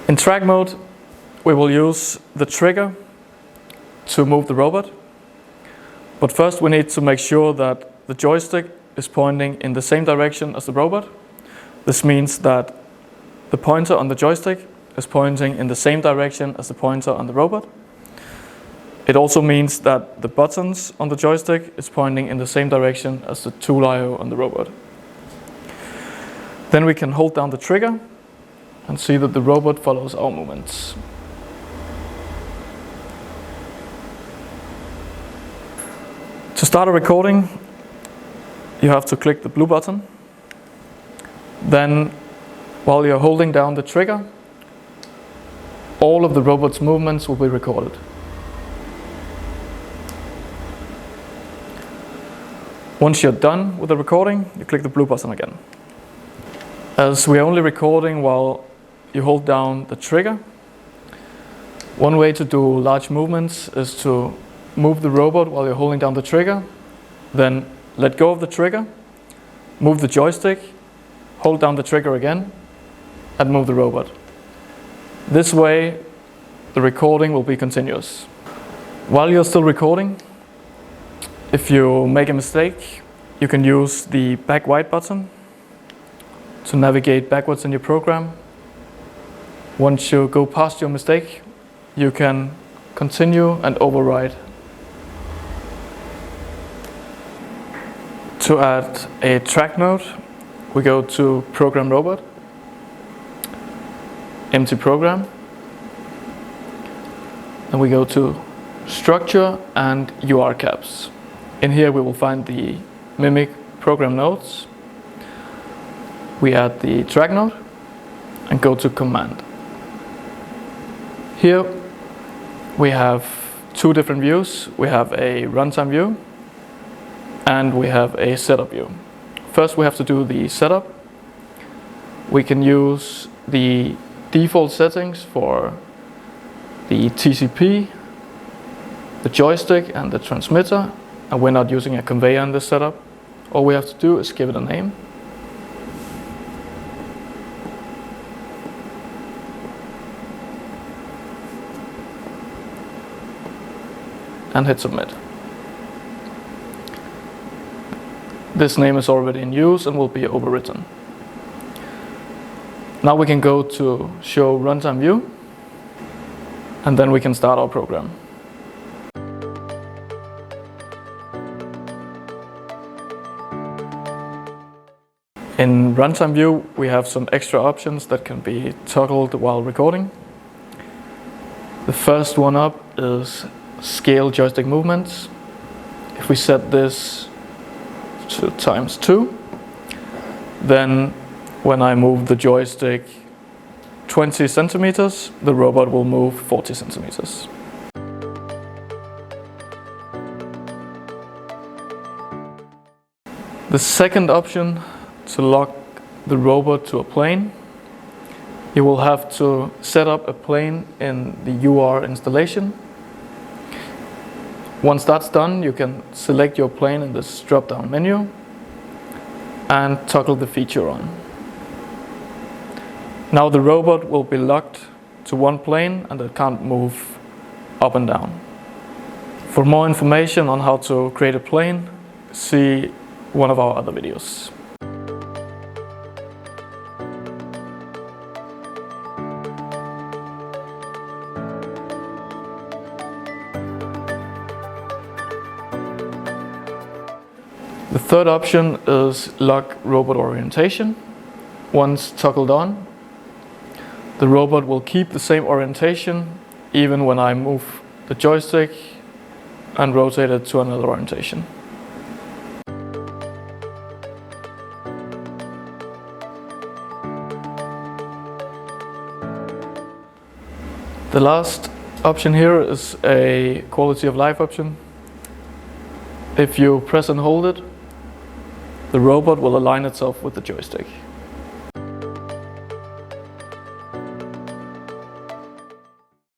In track mode, we will use the trigger to move the robot. But first we need to make sure that the joystick is pointing in the same direction as the robot. This means that the pointer on the joystick is pointing in the same direction as the pointer on the robot. It also means that the buttons on the joystick is pointing in the same direction as the tool I/O on the robot. Then we can hold down the trigger and see that the robot follows our movements. To start a recording, you have to click the blue button. Then, while you're holding down the trigger, all of the robot's movements will be recorded. Once you're done with the recording, you click the blue button again. As we're only recording while you hold down the trigger, one way to do large movements is to move the robot while you're holding down the trigger, then let go of the trigger, move the joystick, hold down the trigger again, and move the robot. This way, the recording will be continuous. While you're still recording, if you make a mistake, you can use the back right button to navigate backwards in your program. Once you go past your mistake, you can continue and override. To add a track node, we go to Program Robot, Empty Program, and we go to Structure and UR Caps. In here we will find the Mimic program nodes. We add the track node and go to Command. Here we have two different views. We have a runtime view and we have a setup view. First we have to do the setup. We can use the default settings for the TCP, the joystick and the transmitter, and we're not using a conveyor in this setup. All we have to do is give it a name. And hit submit. This name is already in use and will be overwritten. Now we can go to show runtime view, and then we can start our program. In runtime view, we have some extra options that can be toggled while recording. The first one up is scale joystick movements. If we set this to ×2, then when I move the joystick 20 centimeters, the robot will move 40 centimeters. The second option, to lock the robot to a plane, you will have to set up a plane in the UR installation. Once that's done, you can select your plane in this drop-down menu and toggle the feature on. Now the robot will be locked to one plane and it can't move up and down. For more information on how to create a plane, see one of our other videos. The third option is lock robot orientation. Once toggled on, the robot will keep the same orientation even when I move the joystick and rotate it to another orientation. The last option here is a quality of life option. If you press and hold it, the robot will align itself with the joystick.